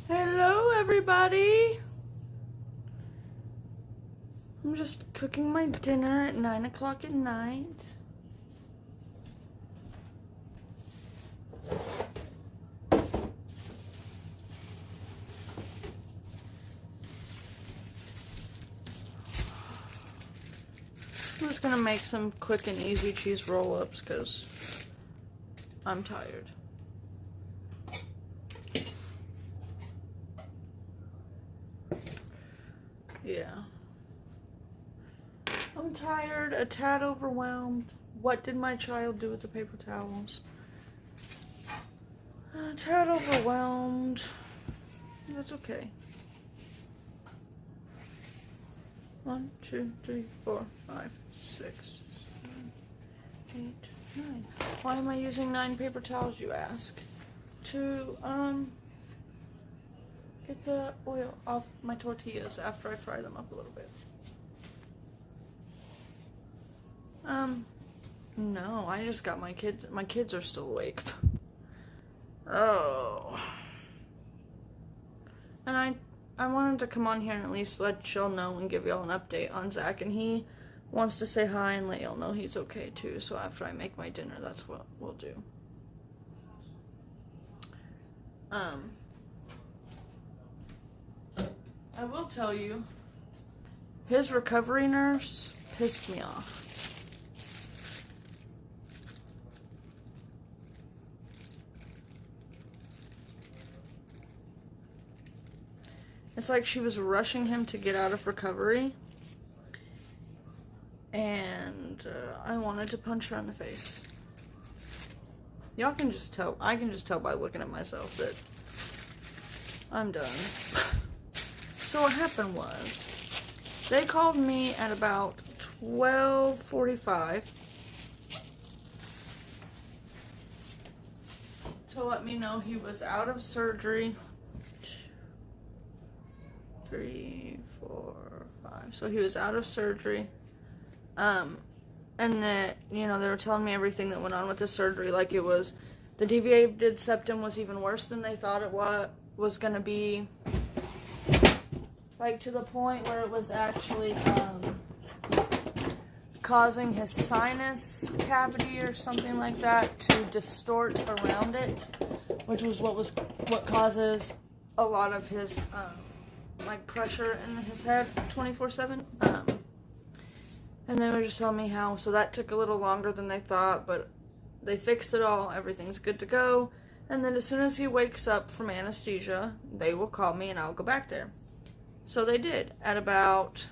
Hello, everybody. I'm just cooking my dinner at 9 o'clock at night. I'm just gonna make some quick and easy cheese roll-ups because I'm tired. Yeah. I'm tired, a tad overwhelmed. What did my child do with the paper towels? A tad overwhelmed. That's okay. 1, 2, 3, 4, 5, 6, 7, 8, 9. Why am I using 9 paper towels, you ask? To, get the oil off my tortillas after I fry them up a little bit. No, I just got my kids are still awake. Oh. And I wanted to come on here and at least let y'all know and give y'all an update on Zach, and he wants to say hi and let y'all know he's okay too, so after I make my dinner, that's what we'll do. I will tell you, his recovery nurse pissed me off. It's like she was rushing him to get out of recovery, and I wanted to punch her in the face. Y'all can just tell, I can just tell by looking at myself that I'm done. So what happened was, they called me at about 12:45 to let me know he was out of surgery. 3, 4, 5. So he was out of surgery. And that, you know, they were telling me everything that went on with the surgery. Like it was, the deviated septum was even worse than they thought it was going to be. Like to the point where it was actually causing his sinus cavity or something like that to distort around it, which was what causes a lot of his like pressure in his head 24/7. And they were just telling me how, so that took a little longer than they thought, but they fixed it all, everything's good to go. And then as soon as he wakes up from anesthesia, they will call me and I'll go back there. So they did. At about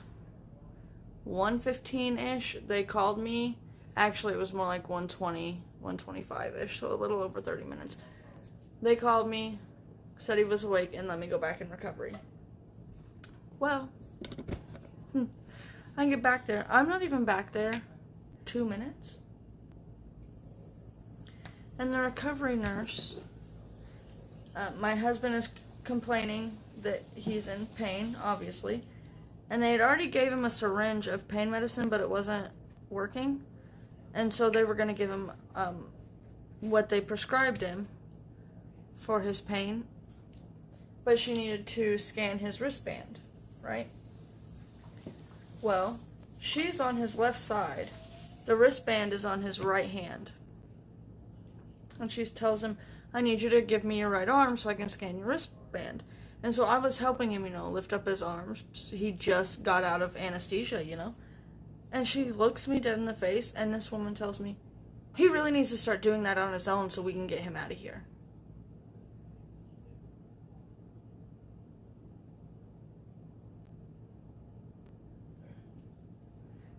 1:15-ish, they called me. Actually, it was more like 1:20, 1:25-ish, so a little over 30 minutes. They called me, said he was awake, and let me go back in recovery. Well, I get back there. I'm not even back there 2 minutes. And the recovery nurse, my husband is complaining that he's in pain, obviously. And they had already gave him a syringe of pain medicine, but it wasn't working. And so they were going to give him what they prescribed him for his pain. But she needed to scan his wristband, right? Well, she's on his left side. The wristband is on his right hand. And she tells him, I need you to give me your right arm so I can scan your wristband. And so I was helping him, lift up his arms. He just got out of anesthesia, And she looks me dead in the face, and this woman tells me, he really needs to start doing that on his own so we can get him out of here.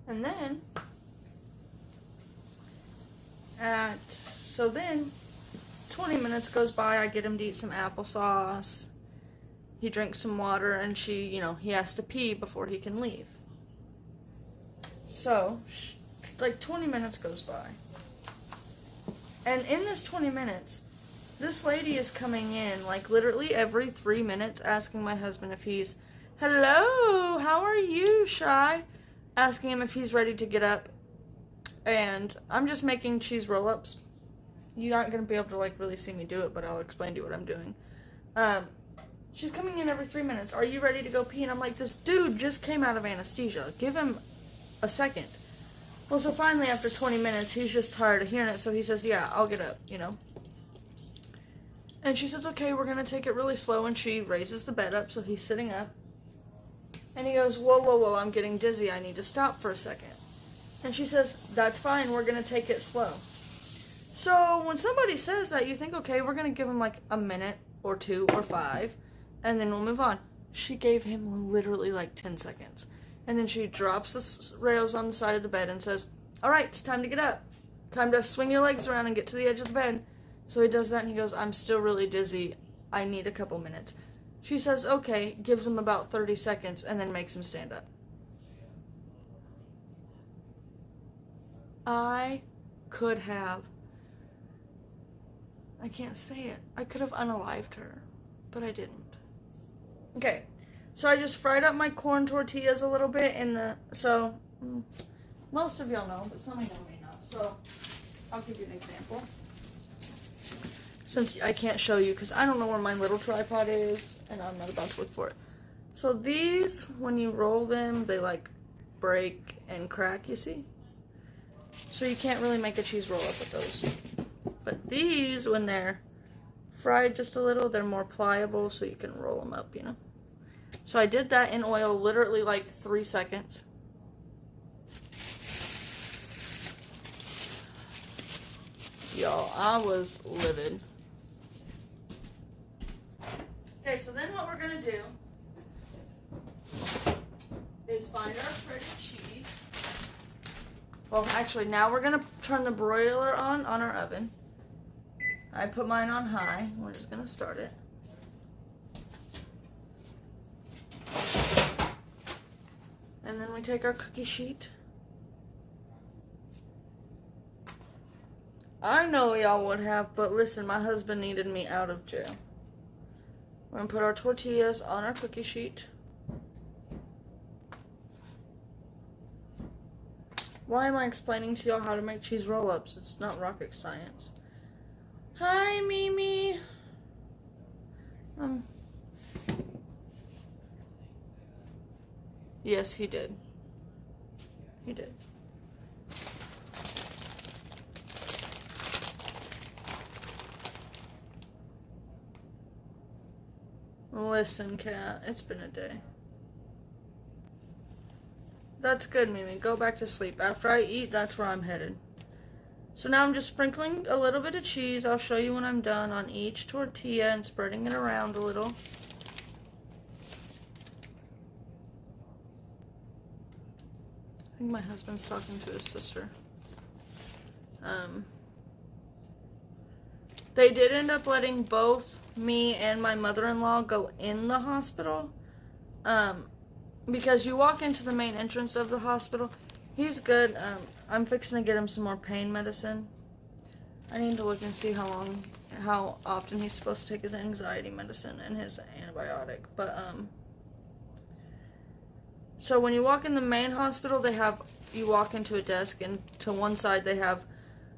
And then, then 20 minutes goes by, I get him to eat some applesauce. He drinks some water, and he has to pee before he can leave. So, like 20 minutes goes by. And in this 20 minutes, this lady is coming in, like literally every 3 minutes, asking my husband if he's, hello, how are you, Shy? Asking him if he's ready to get up. And I'm just making cheese roll-ups. You aren't going to be able to, like, really see me do it, but I'll explain to you what I'm doing. She's coming in every 3 minutes. Are you ready to go pee? And I'm like, this dude just came out of anesthesia. Give him a second. Well, so finally, after 20 minutes, he's just tired of hearing it, so he says, yeah, I'll get up, And she says, okay, we're going to take it really slow, and she raises the bed up, so he's sitting up. And he goes, whoa, whoa, whoa, I'm getting dizzy. I need to stop for a second. And she says, that's fine, we're going to take it slow. So when somebody says that, you think, okay, we're going to give him like a minute or 2 or 5, and then we'll move on. She gave him literally like 10 seconds. And then she drops the rails on the side of the bed and says, all right, it's time to get up. Time to swing your legs around and get to the edge of the bed. So he does that, and he goes, I'm still really dizzy. I need a couple minutes. She says, okay, gives him about 30 seconds, and then makes him stand up. I could have, I can't say it, I could have unalived her, but I didn't. Okay. So I just fried up my corn tortillas a little bit most of y'all know, but some of y'all may not. So I'll give you an example. Since I can't show you because I don't know where my little tripod is and I'm not about to look for it. So these, when you roll them, they like break and crack, you see? So you can't really make a cheese roll up with those. But these, when they're fried just a little, they're more pliable so you can roll them up, So I did that in oil literally like 3 seconds. Y'all, I was livid. Okay, so then what we're going to do is find our shredded cheese. Well, actually, now we're going to turn the broiler on our oven. I put mine on high. We're just going to start it. And then we take our cookie sheet. I know y'all would have, but listen, my husband needed me out of jail. We're going to put our tortillas on our cookie sheet. Why am I explaining to y'all how to make cheese roll-ups? It's not rocket science. Hi, Mimi. Yes, he did. He did. Listen, cat, it's been a day. That's good, Mimi. Go back to sleep. After I eat, that's where I'm headed. So now I'm just sprinkling a little bit of cheese. I'll show you when I'm done on each tortilla and spreading it around a little. I think my husband's talking to his sister. They did end up letting both me and my mother-in-law go in the hospital. Because you walk into the main entrance of the hospital. He's good. I'm fixing to get him some more pain medicine. I need to look and see how often he's supposed to take his anxiety medicine and his antibiotic. But, so when you walk in the main hospital, you walk into a desk, and to one side they have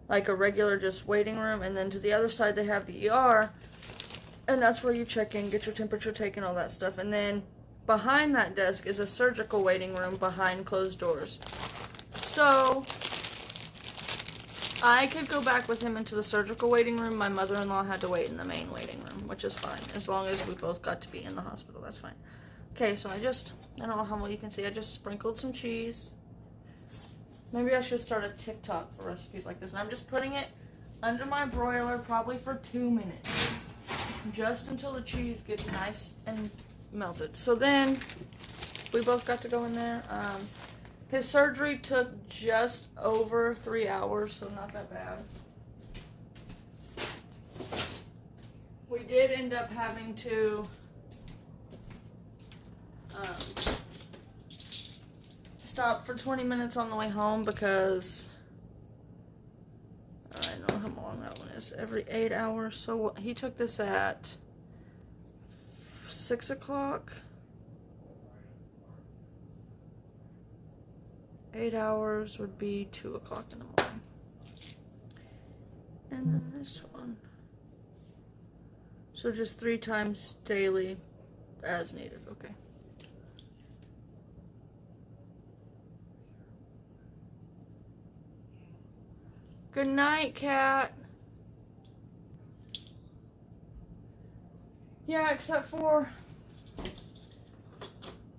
like a regular just waiting room, and then to the other side they have the ER, and that's where you check in, get your temperature taken, all that stuff. And then behind that desk is a surgical waiting room behind closed doors. So I could go back with him into the surgical waiting room. My mother-in-law had to wait in the main waiting room, which is fine. As long as we both got to be in the hospital, that's fine. Okay, so I don't know how well you can see. I just sprinkled some cheese. Maybe I should start a TikTok for recipes like this. And I'm just putting it under my broiler probably for 2 minutes. Just until the cheese gets nice and melted. So then, we both got to go in there. His surgery took just over 3 hours, so not that bad. We did end up having to stop for 20 minutes on the way home because I don't know how long that one is. Every 8 hours. So he took this at 6 o'clock. 8 hours would be 2 o'clock in the morning. And then this one. So just 3 times daily as needed. Okay. Good night, cat. Yeah, except for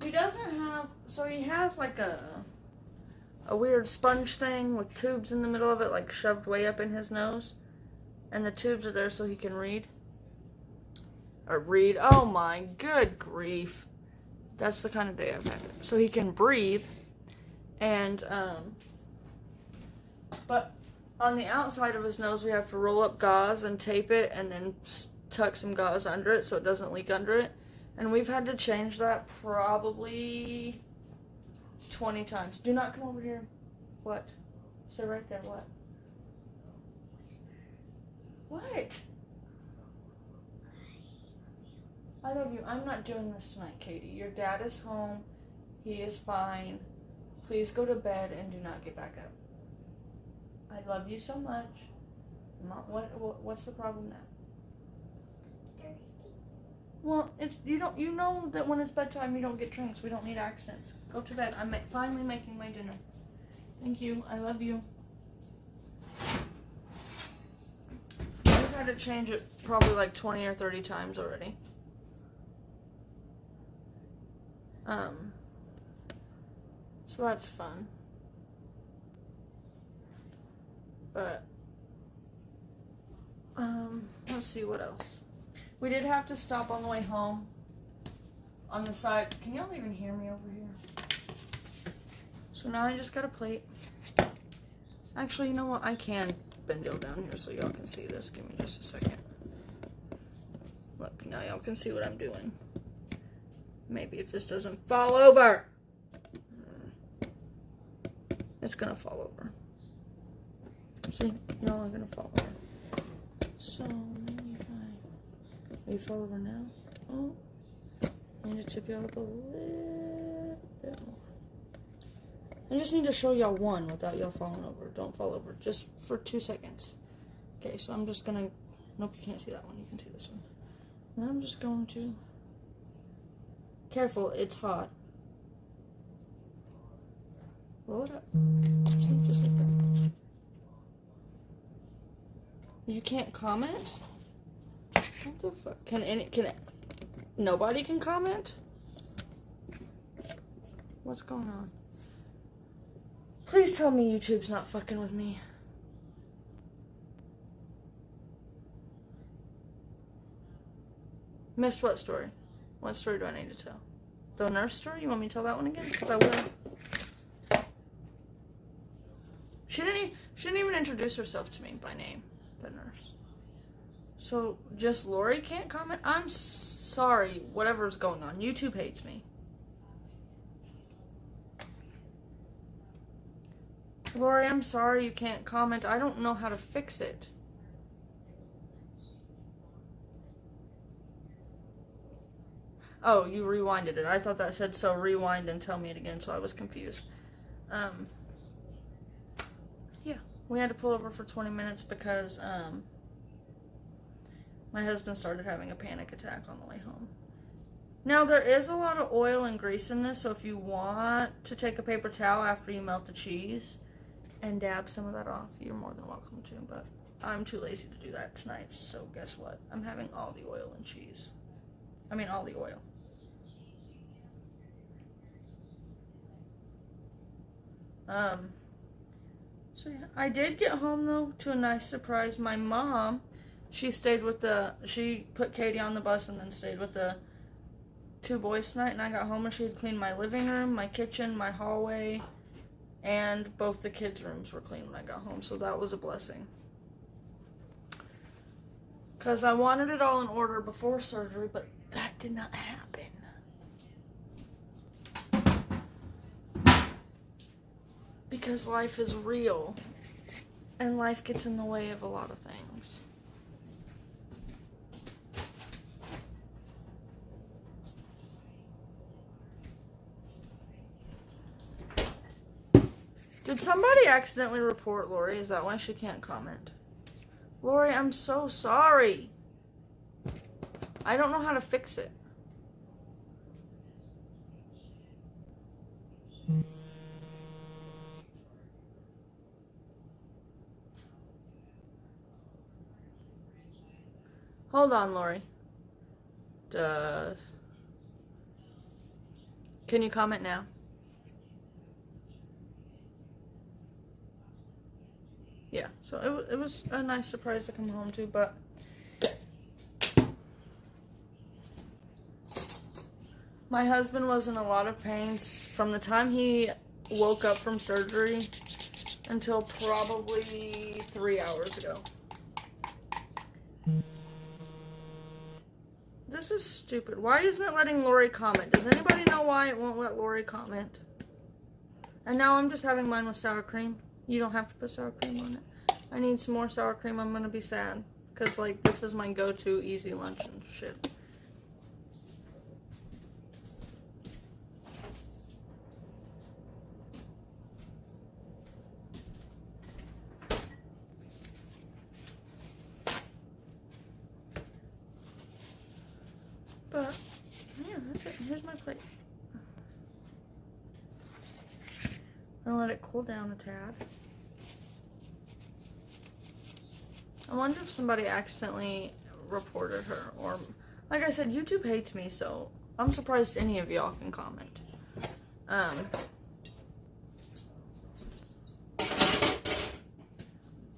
he doesn't have, so he has like a weird sponge thing with tubes in the middle of it, like shoved way up in his nose. And the tubes are there so he can read. Oh my good grief. That's the kind of day I've had. So he can breathe. And, but on the outside of his nose, we have to roll up gauze and tape it and then tuck some gauze under it so it doesn't leak under it. And we've had to change that probably 20 times. Do not come over here. What? Stay right there. What? What? I love you. I'm not doing this tonight, Katie. Your dad is home. He is fine. Please go to bed and do not get back up. I love you so much. What's the problem now? Thirsty. Well, you know that when it's bedtime you don't get drinks. We don't need accidents. Go to bed. I'm finally making my dinner. Thank you. I love you. I've had to change it probably like 20 or 30 times already. So that's fun. But, let's see what else. We did have to stop on the way home on the side. Can y'all even hear me over here? So now I just got a plate. Actually, you know what? I can bend y'all down here so y'all can see this. Give me just a second. Look, now y'all can see what I'm doing. Maybe if this doesn't fall over. It's gonna fall over. See, y'all are gonna fall over. So maybe if will you fall over now? Oh, I need to tip y'all up a little bit more. I just need to show y'all one without y'all falling over. Don't fall over, just for 2 seconds. Okay, so I'm just gonna, nope, you can't see that one. You can see this one. And then I'm just going to, careful, it's hot. Roll it up. Just like that. You can't comment? What the fuck? Nobody can comment? What's going on? Please tell me YouTube's not fucking with me. Missed what story? What story do I need to tell? The nurse story? You want me to tell that one again? Because I will. She didn't even introduce herself to me by name, the nurse. So, just Lori can't comment? I'm sorry, whatever's going on. YouTube hates me. Lori, I'm sorry you can't comment. I don't know how to fix it. Oh, you rewinded it. I thought that said, so rewind and tell me it again, so I was confused. Yeah, we had to pull over for 20 minutes because, my husband started having a panic attack on the way home. Now, there is a lot of oil and grease in this, so if you want to take a paper towel after you melt the cheese and dab some of that off, you're more than welcome to, but I'm too lazy to do that tonight, so guess what? I'm having all the oil and cheese. I mean, all the oil. So yeah, I did get home, though, to a nice surprise. My mom, she put Katie on the bus and then stayed with the 2 boys tonight, and I got home and she had cleaned my living room, my kitchen, my hallway, and both the kids' rooms were clean when I got home, so that was a blessing. Because I wanted it all in order before surgery, but that did not happen. Because life is real, and life gets in the way of a lot of things. Did somebody accidentally report Lori? Is that why she can't comment? Lori, I'm so sorry. I don't know how to fix it. Hold on, Lori. Can you comment now? Yeah, so it was a nice surprise to come home to, but my husband was in a lot of pain from the time he woke up from surgery until probably 3 hours ago. This is stupid. Why isn't it letting Lori comment? Does anybody know why it won't let Lori comment? And now I'm just having mine with sour cream. You don't have to put sour cream on it. I need some more sour cream. I'm gonna be sad. Because, like, this is my go-to easy lunch and shit. But, yeah, that's it. Here's my plate. I'm gonna let it cool down a tad. I wonder if somebody accidentally reported her, or, like I said, YouTube hates me, so I'm surprised any of y'all can comment.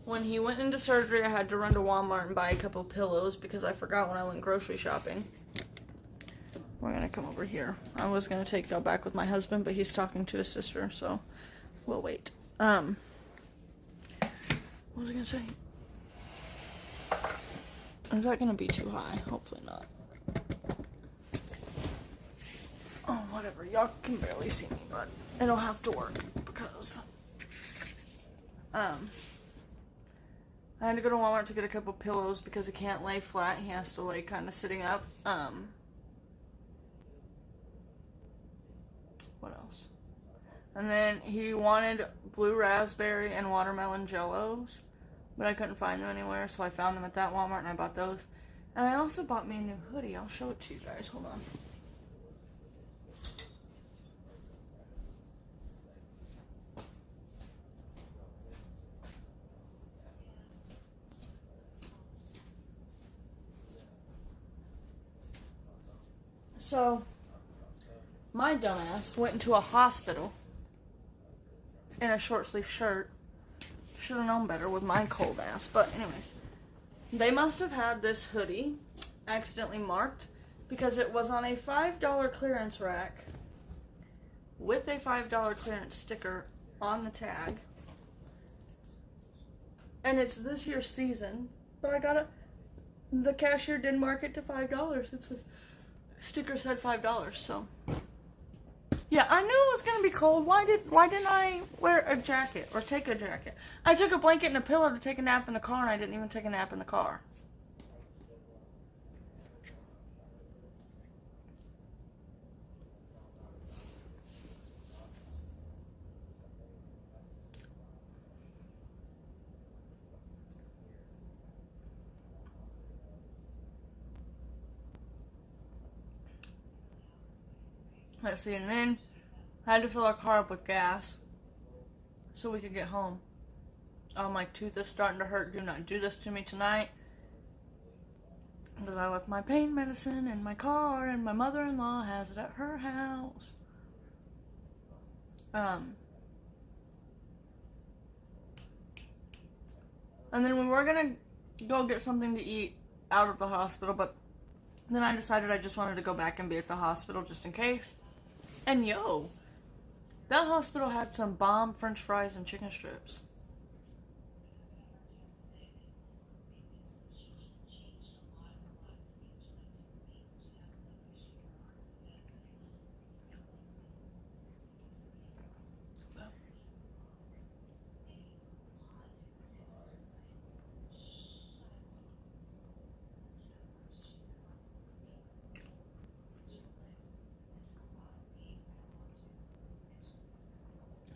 When he went into surgery, I had to run to Walmart and buy a couple pillows because I forgot when I went grocery shopping. We're gonna come over here. I was gonna take y'all back with my husband, but he's talking to his sister, so we'll wait. What was I gonna say? Is that gonna be too high? Hopefully not. Oh, whatever. Y'all can barely see me, but it'll have to work because I had to go to Walmart to get a couple pillows because he can't lay flat. He has to lay kind of sitting up. What else? And then he wanted blue raspberry and watermelon jellos, but I couldn't find them anywhere, so I found them at that Walmart and I bought those. And I also bought me a new hoodie. I'll show it to you guys. Hold on. So, my dumbass went into a hospital in a short sleeve shirt. Should have known better with my cold ass. But anyways, they must have had this hoodie accidentally marked because it was on a $5 clearance rack with a $5 clearance sticker on the tag. And it's this year's season, but I got it. The cashier didn't mark it to $5. It's a sticker said $5, so yeah, I knew it was gonna be cold. Why didn't I wear a jacket or take a jacket? I took a blanket and a pillow to take a nap in the car, and I didn't even take a nap in the car. Let's see, and then I had to fill our car up with gas so we could get home. Oh, my tooth is starting to hurt. Do not do this to me tonight. Because I left my pain medicine in my car and my mother-in-law has it at her house. And then we were gonna go get something to eat out of the hospital, but then I decided I just wanted to go back and be at the hospital just in case. And yo, That hospital had some bomb French fries and chicken strips.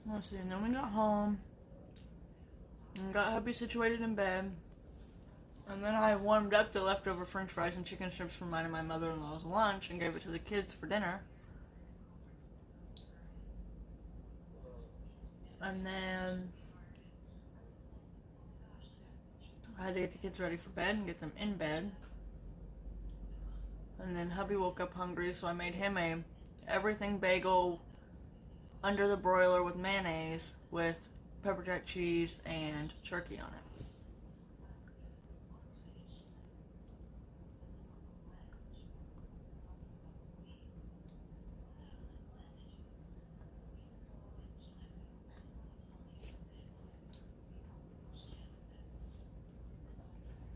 Let's see, and then we got home and got hubby situated in bed. And then I warmed up the leftover French fries and chicken strips from mine and my mother-in-law's lunch and gave it to the kids for dinner. And then I had to get the kids ready for bed and get them in bed. And then hubby woke up hungry, so I made him a everything bagel under the broiler with mayonnaise with pepper jack cheese and turkey on it.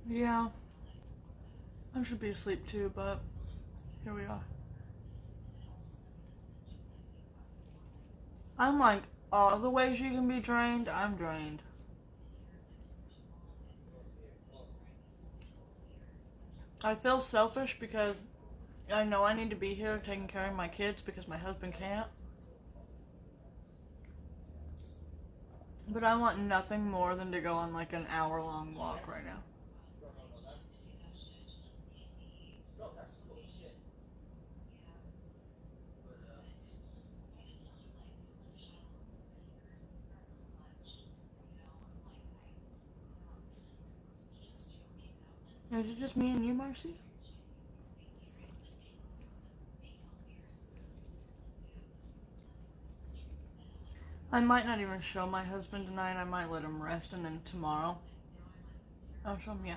Yeah, I should be asleep too, but here we are. I'm like, all the ways you can be drained, I'm drained. I feel selfish because I know I need to be here taking care of my kids because my husband can't. But I want nothing more than to go on like an hour-long walk right now. Is it just me and you, Marcy? I might not even show my husband tonight. I might let him rest, and then tomorrow I'll show him, yeah.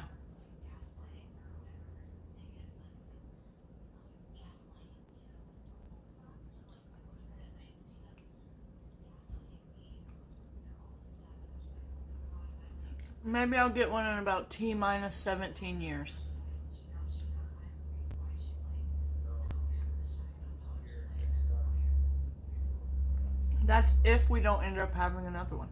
Maybe I'll get one in about T-minus 17 years. That's if we don't end up having another one.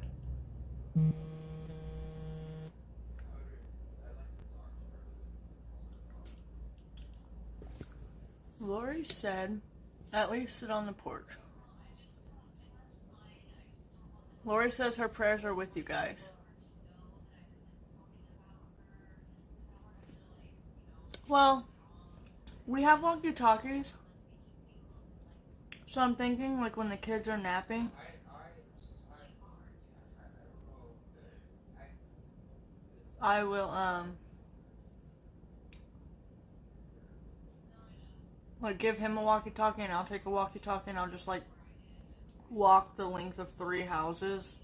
Lori said, at least sit on the porch. Lori says her prayers are with you guys. Well, we have walkie-talkies. So I'm thinking, like, when the kids are napping, I will, like, give him a walkie-talkie and I'll take a walkie-talkie and I'll just, like, walk the length of 3 houses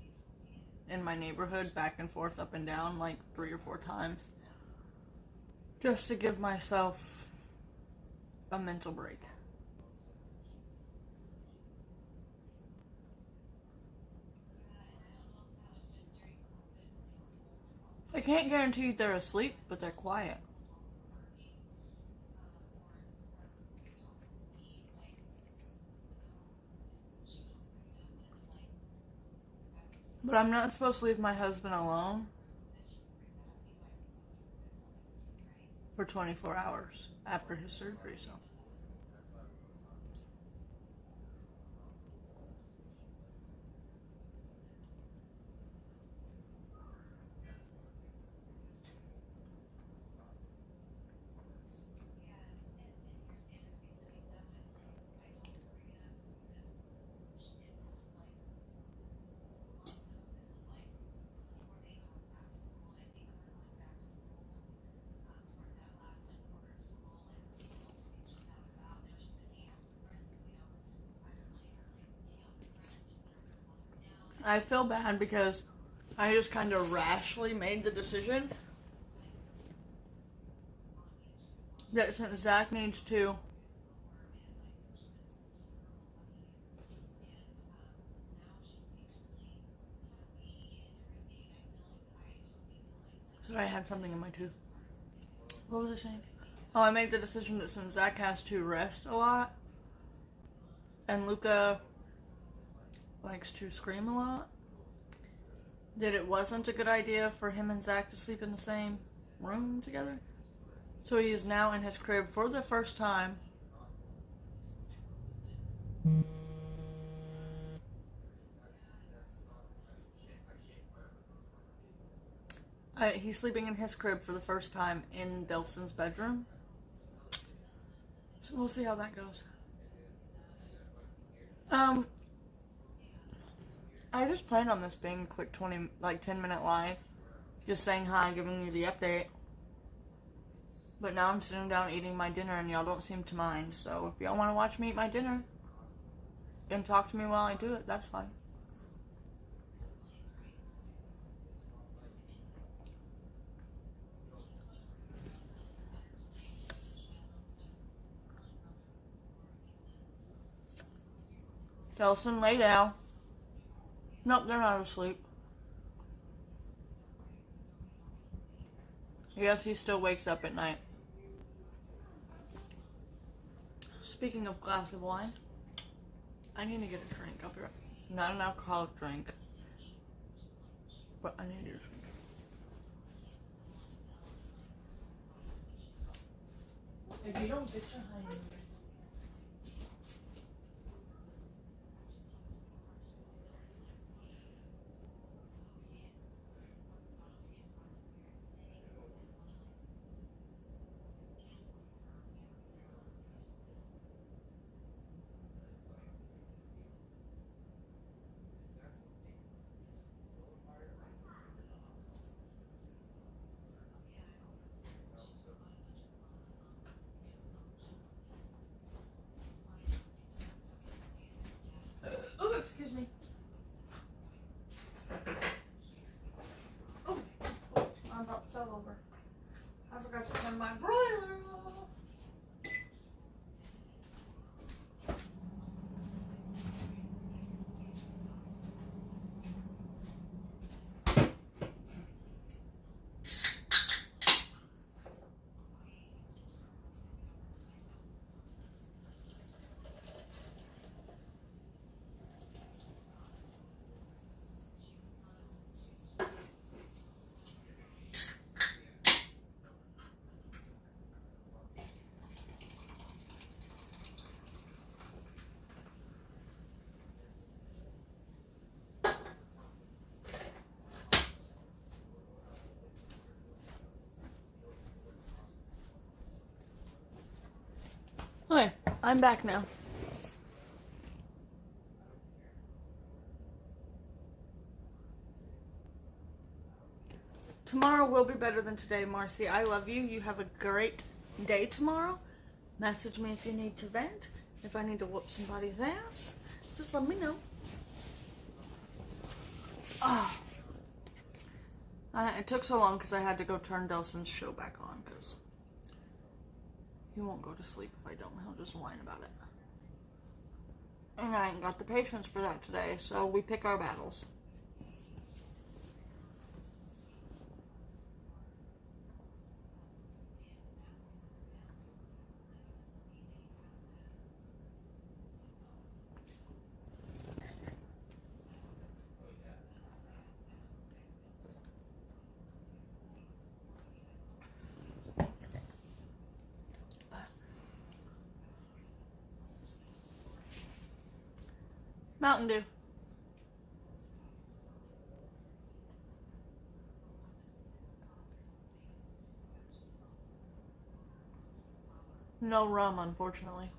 in my neighborhood back and forth, up and down, like, 3 or 4 times. Just to give myself a mental break. I can't guarantee they're asleep, but they're quiet. But I'm not supposed to leave my husband alone for 24 hours after his surgery, so. I feel bad because I just kind of rashly made the decision that since Zach needs to Sorry, I had something in my tooth. What was I saying? Oh, I made the decision that since Zach has to rest a lot, and Luca likes to scream a lot, that it wasn't a good idea for him and Zach to sleep in the same room together. So he is now in his crib for the first time. He's sleeping in his crib for the first time in Delson's bedroom. So we'll see how that goes. I just planned on this being a quick 10-minute live. Just saying hi, giving you the update. But now I'm sitting down eating my dinner and y'all don't seem to mind. So if y'all want to watch me eat my dinner and talk to me while I do it, that's fine. Delson, lay down. Nope, they're not asleep. Yes, he still wakes up at night. Speaking of glass of wine, I need to get a drink. I'll be right. Not an alcoholic drink, but I need to get a drink. If you don't get your honey. Oh, excuse me. Oh, I about fell over. I forgot to turn my broiler off. Okay, I'm back now. Tomorrow will be better than today, Marcy. I love you. You have a great day tomorrow. Message me if you need to vent. If I need to whoop somebody's ass, just let me know. Oh. It took so long because I had to go turn Delson's show back on because he won't go to sleep if I don't. He'll just whine about it. And I ain't got the patience for that today, so we pick our battles. Mountain Dew. No rum, unfortunately.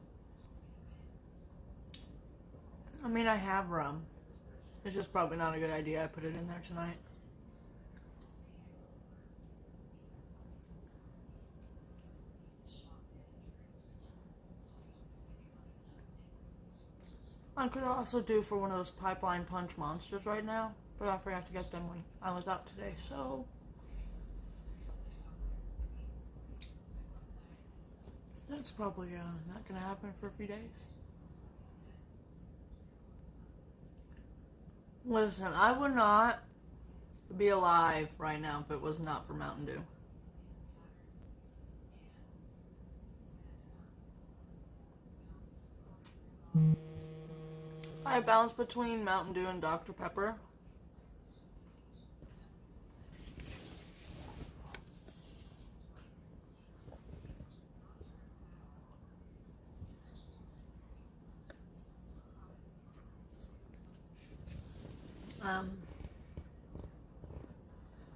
I mean, I have rum. It's just probably not a good idea I put it in there tonight. I could also do for one of those pipeline punch monsters right now, but I forgot to get them when I was out today, so that's probably not gonna happen for a few days. Listen, I would not I'd be alive right now if it was not for Mountain Dew. I bounce between Mountain Dew and Dr. Pepper.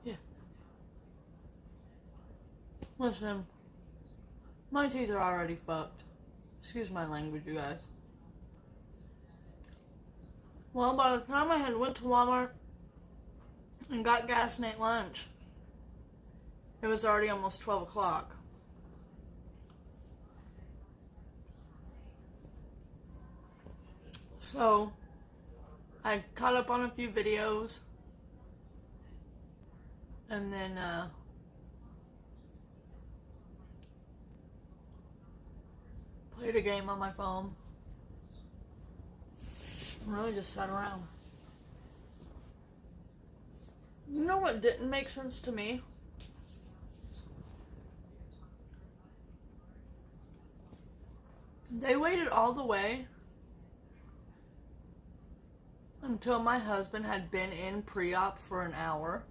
Yeah. Listen, my teeth are already fucked. Excuse my language, you guys. Well, by the time I had went to Walmart and got gas and ate lunch, it was already almost 12 o'clock. So, I caught up on a few videos, and then, played a game on my phone. Really just sat around. You know what didn't make sense to me? They waited all the way until my husband had been in pre-op for an hour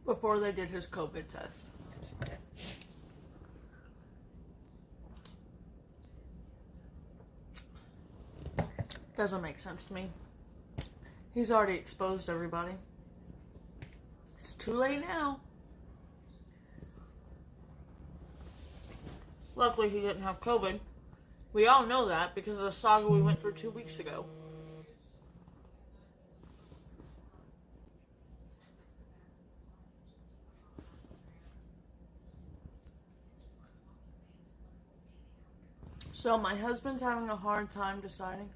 before they did his COVID test. Doesn't make sense to me. He's already exposed everybody. It's too late now. Luckily, he didn't have COVID. We all know that because of the saga we went through 2 weeks ago. So my husband's having a hard time deciding.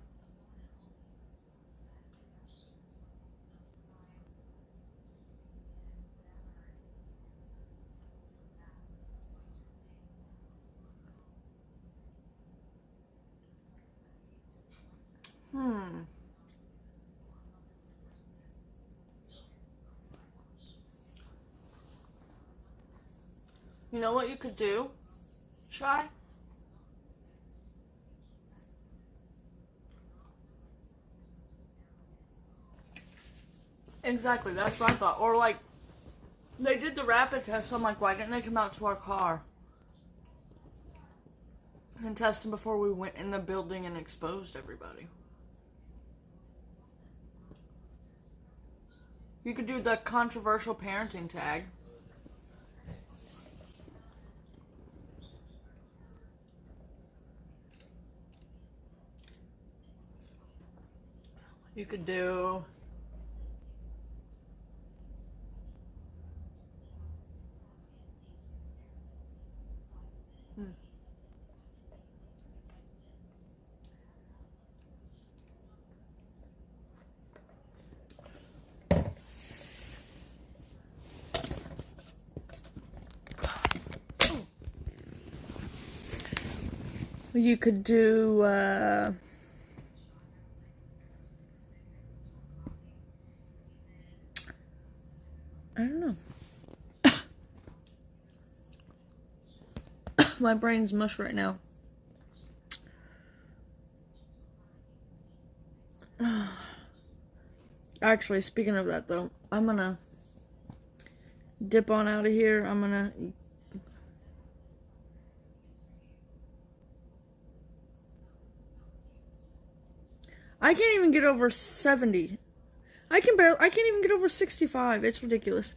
You know what you could do? Try. Exactly, that's what I thought. Or like, they did the rapid test, so I'm like, why didn't they come out to our car and test them before we went in the building and exposed everybody? You could do the controversial parenting tag. You could do... You could do, I don't know. My brain's mush right now. Actually, speaking of that though, I'm gonna dip on out of here. I can't even get over 70. I can't even get over 65. It's ridiculous.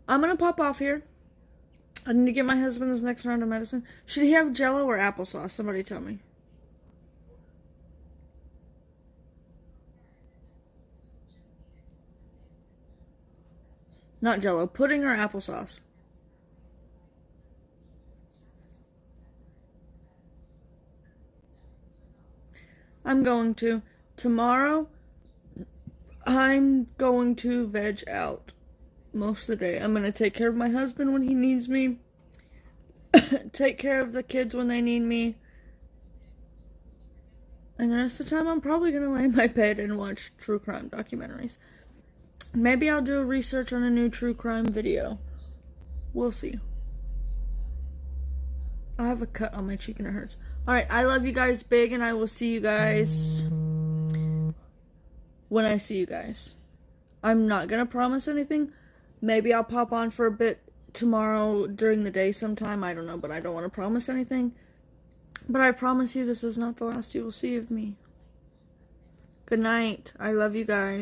I'm gonna pop off here. I need to get my husband his next round of medicine. Should he have Jello or applesauce? Somebody tell me. Not Jello. Pudding or applesauce? I'm going to. Tomorrow, I'm going to veg out most of the day. I'm going to take care of my husband when he needs me. Take care of the kids when they need me. And the rest of the time, I'm probably going to lay in my bed and watch true crime documentaries. Maybe I'll do a research on a new true crime video. We'll see. I have a cut on my cheek and it hurts. Alright, I love you guys big, and I will see you guys when I see you guys. I'm not gonna promise anything. Maybe I'll pop on for a bit tomorrow during the day sometime. I don't know, but I don't want to promise anything. But I promise you this is not the last you will see of me. Good night. I love you guys.